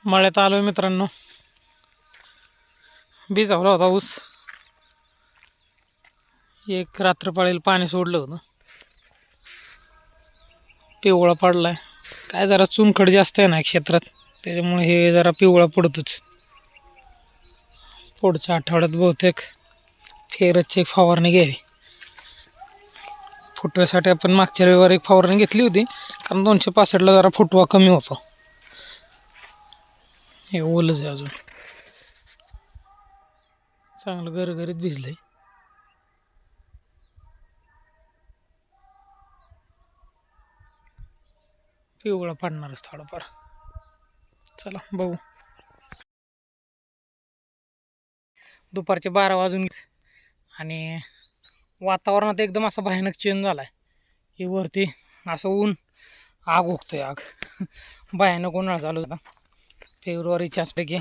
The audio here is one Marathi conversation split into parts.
मळ्यात आलो मित्रांनो. भिजवला होता ऊस. एक रात्र पाळीला पाणी सोडलं होतं, पिवळा पडलाय. काय जरा चुनखड जास्त आहे ना क्षेत्रात, त्याच्यामुळे हे जरा पिवळा पडतोच. पुढच्या आठवड्यात बहुतेक फेरच एक फवारणी घ्यावी. फुटव्यासाठी आपण मागच्या रविवारी एक फवारणी घेतली होती, कारण 265ला जरा फुटवा कमी होतो. हे ओलच आहे अजून, चांगलं गरगरीत भिजलंय. पिवळा पडणारच थोडाफार. चला बघू. दुपारचे 12 वाजून आणि वातावरणात एकदम असा भयानक चेंज झाला आहे. हे वरती असं ऊन, आग उगतंय आग. भयानक उन्हाळा चालू झाला. फेब्रुवारीच्याच पैकी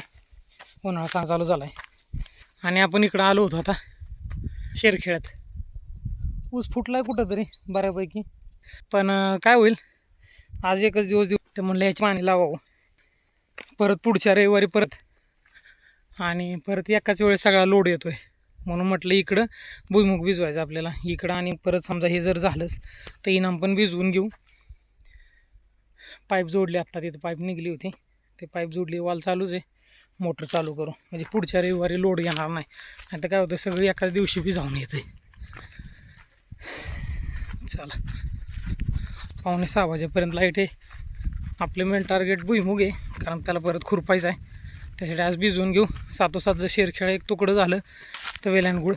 उन्हाळा चालू झाला आहे. आणि आपण इकडं आलो होतो आता शेरखेळ्यात. ऊस फुटलाय कुठंतरी बऱ्यापैकी, पण काय होईल, आज एकच दिवस देऊ ते म्हणलं याची पाणी लावावं. परत पुढच्या रविवारी परत, आणि परत एकाच वेळेस सगळा लोड येतोय. म्हणून म्हटलं इकडं भुईमुग भिजवायचं आपल्याला इकडं, आणि परत समजा हे जर झालंच तर इनाम पण भिजवून घेऊ. पाईप जोडले, आत्ता तिथं पाईप निघली होती, ते पाईप जोडली, वाल चालूच आहे. मोटर चालू करू म्हणजे पुढच्या रविवारी लोड येणार नाही. नाही तर काय होतं, सगळी एकाच दिवशी भिजावून येते. चला 5:45 वाजेपर्यंत लाईट आहे. आपले मेन टार्गेट भुईमुग आहे, कारण त्याला परत खुरपायचं आहे. त्यासाठी आज भिजवून घेऊ. 7 जर शेरखेळा एक तुकडं झालं तर वेल्यान गुळ.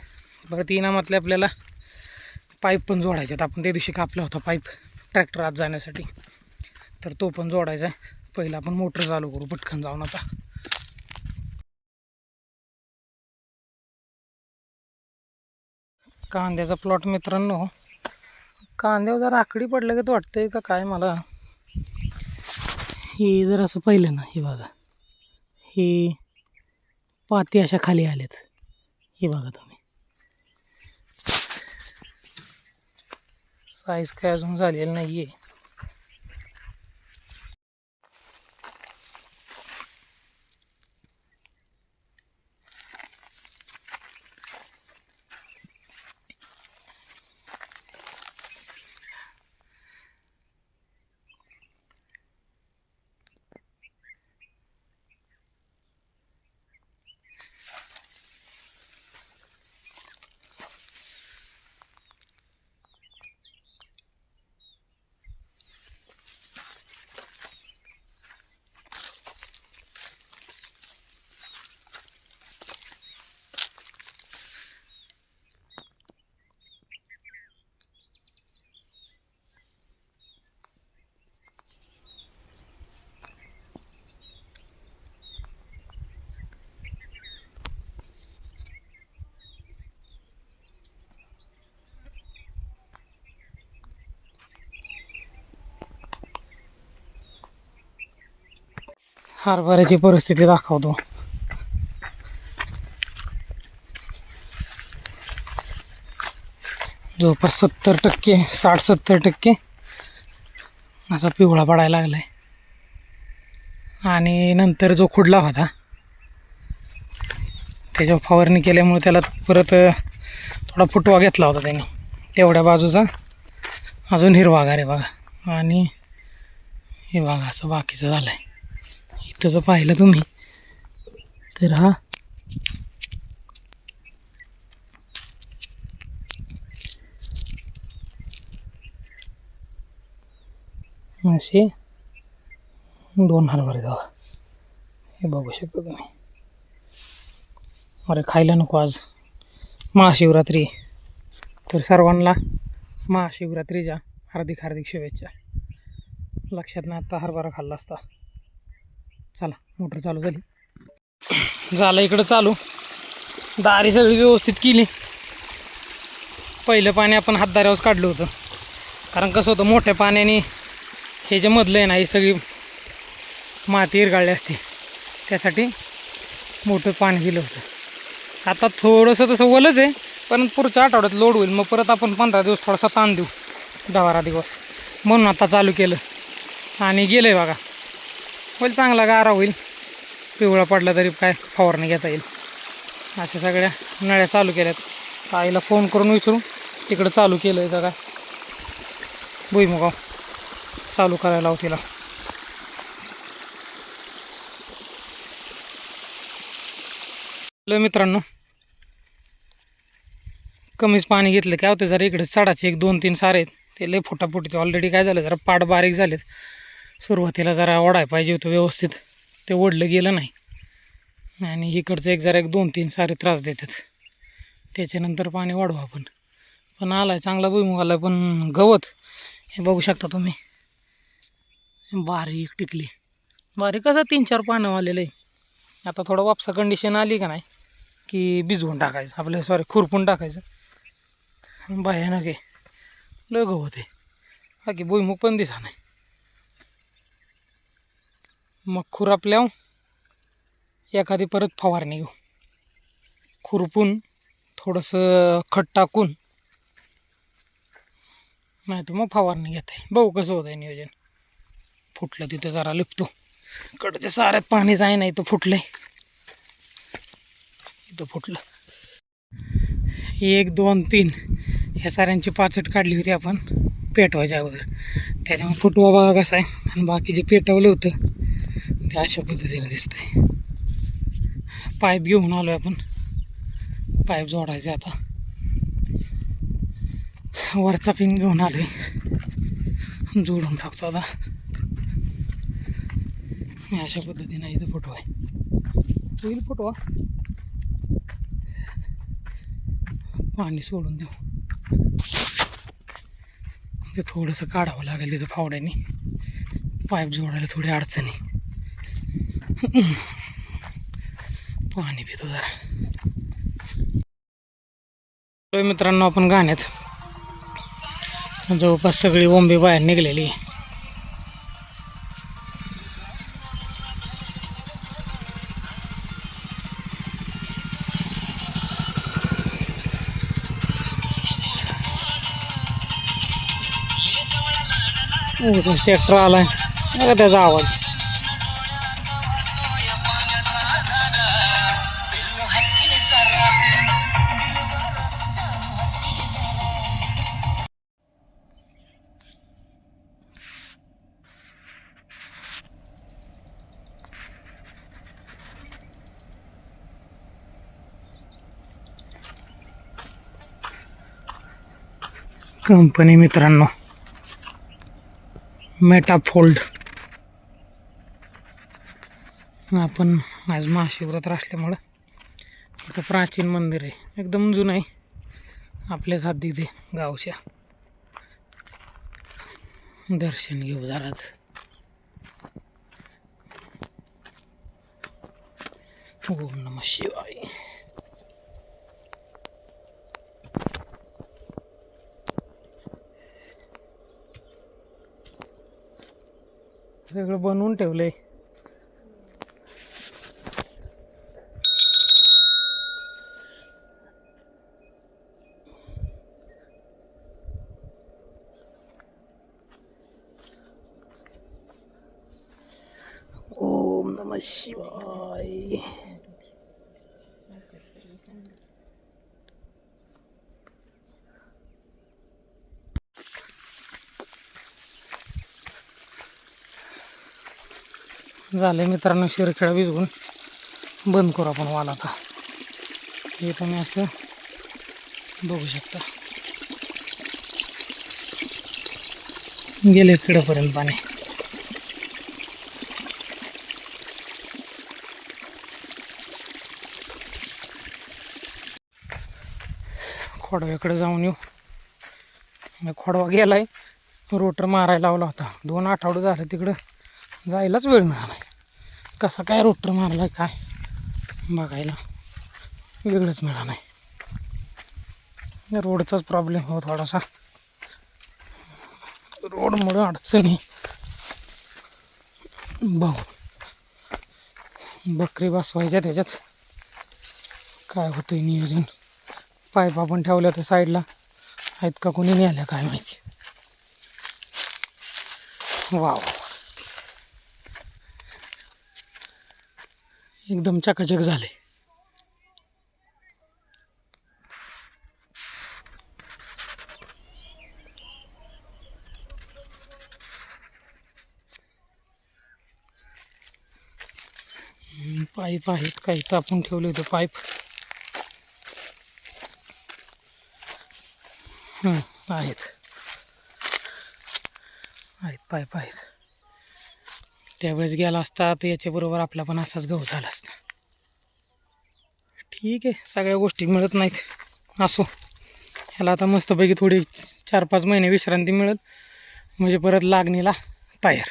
बघा 3 इनामातले आपल्याला पाईप पण जोडायचे आहेत. आपण त्या दिवशी कापला होता पाईप ट्रॅक्टर आत जाण्यासाठी, तर तो पण जोडायचा आहे. पहिला आपण मोटर चालू करू पटकन जाऊन. आता कांद्याचा प्लॉट मित्रांनो, कांद्यावर जरा आकडी पडलं का वाटतंय का काय मला. हे जर असं पाहिलं ना, हे बघा, हे पाती अशा खाली आल्यात. हे बघा तुम्ही, साईज काय अजून झालेलं नाही आहे. हरभऱ्याची परिस्थिती दाखवतो. जवळपास 70%, 60-70% असा पिवळा पडायला लागला आहे. आणि नंतर जो खुडला होता त्याच्यावर फवारणी केल्यामुळे त्याला परत थोडा फुटवा घेतला होता त्याने, तेवढ्या बाजूचा अजून हिरवागार आहे बघा. आणि हे बघा असं बाकीचं झालं आहे. इथं जर पाहिलं तुम्ही तर हा असे 2 हरभरे बघा, हे बघू शकता तुम्ही. अरे खायला नको आज महाशिवरात्री, तर सर्वांना महाशिवरात्रीच्या हार्दिक हार्दिक शुभेच्छा. लक्षात नाही आता हरभरा खाल्ला असता. चला मोटर चालू झालं इकडं चालू. दारी सगळी व्यवस्थित केली. पहिलं पाणी आपण हातदाऱ्यावर काढलं होतं, कारण कसं होतं, मोठ्या पाण्याने हे जे मधलं आहे ना, ही सगळी माती इरगाळली असते, त्यासाठी मोठं पाणी दिलं होतं. आता थोडंसं तसं ओलंच आहे, पण पुढच्या आठवड्यात लोड होईल. मग परत आपण 15 दिवस थोडासा ताण देऊ, 10-12 दिवस, म्हणून आता चालू केलं. आणि गेलं आहे बघा, होईल चांगला गारा होईल. पिवळा पडला तरी काय फवारणी घेता येईल. अशा सगळ्या नळ्या चालू केल्यात. आईला फोन करून विचारून तिकडं चालू केलं आहे का काय भुईमुगाव चालू करायला लाव तिला. मित्रांनो कमीच पाणी घेतलं काय होतं जरा इकडे सडाचे 1-2-3 सारे आहेत ते लय फुटाफुटी. ऑलरेडी काय झालं जरा पाट बारीक झालेत. सुरुवातीला जरा ओढाय पाहिजे होतं व्यवस्थित, ते ओढलं गेलं नाही. आणि इकडचं जरा 1-2-3 सारे त्रास देतात. त्याच्यानंतर पाणी वाढवा आपण. पण आलाय चांगला भुईमुग आलाय. पण गवत हे बघू शकता तुम्ही बारीक टिकली. बारीक कसं 3-4 पानं आलेलं आहे. आता थोडं वापसा कंडिशन आली का नाही की भिजवून टाकायचं आपलं खुरपून टाकायचं. भयानक आहे लय गवत आहे. बाकी भुईमुग पण दिसा नाही. मग खुरापल्यावर एखादी परत फवारणी घेऊ. खुरपून थोडंसं खत टाकून नाही तर मग फवारणी घेता येईल. बघू कसं होतं आहे नियोजन. फुटलं तिथं जरा लिपतो. कडच्या साऱ्यात पाणी जाय नाही तर फुटलंय. इथं फुटलं 1-2-3 ह्या साऱ्यांची पाचट काढली होती आपण पेटवायच्या अगोदर. त्याच्यामुळे फुटवा बघा कसा आहे. आणि बाकी जे पेटवलं होतं ते अशा पद्धतीनं दिसतंय. पाईप घेऊन आलो आपण. पाईप जोडायचे आता. वरचा पिन घेऊन आलोय जोडून टाकतो आता. अशा पद्धतीनं इथं फुटवा आहे. होईल फुटवा. पाणी सोडून देऊ. ते थोडंसं काढावं लागेल तिथं फावड्याने. पाईप जोडायला थोडी अडचणी. पाणी पितो जरा. मित्रांनो आपण गाण्यात जवळपास सगळी ओंबे बाहेर निघलेली. ट्रॅक्टर आलाय बघा त्याचा आवाज. कंपनी मित्रांनो मेटाफोल्ड. आपण आज महाशिवरात्र असल्यामुळं इथं प्राचीन मंदिर आहे. एकदम जुनं आहे. आपल्याच हद्दीत आहे गावच्या. दर्शन घेऊ जराच. ओम नमः शिवाय. सगळं बनवून ठेवलंय. ओम नमः शिवाय. झाले मित्रांनो शिरखेळा भिजवून बंद करू आपण वाल. आता हे तुम्ही असं बघू शकता गेले किडपर्यंत पाणी. खोडव्याकडे जाऊन येऊ. खोडवा गेलाय. रोटर मारायला लावला होता. 2 आठवडे झाले तिकडं जायलाच वेळ मिळाला नाही. कसा काय रोटर मारला काय बघायला वेगळंच मिळालं नाही. रोडचाच प्रॉब्लेम हो थोडासा. रोडमुळे अडचणी. बघू बकरी बसवायच्या त्याच्यात काय होतं नियोजन. पाईप आपण ठेवल्या तर साईडला आहेत का कोणी नेल्या काय माहिती. वाव एकदम चकाचक झाले. पाईप आहेत काही तापून ठेवले होते पाईप. आहेत पाईप आहेत. त्यावेळेस गेला असता तर याच्याबरोबर आपला पण असाच गहू झाला असता. ठीक आहे, सगळ्या गोष्टी मिळत नाहीत. असो, ह्याला आता मस्तपैकी थोडी 4-5 महिने विश्रांती मिळत म्हणजे परत लागणीला तयार.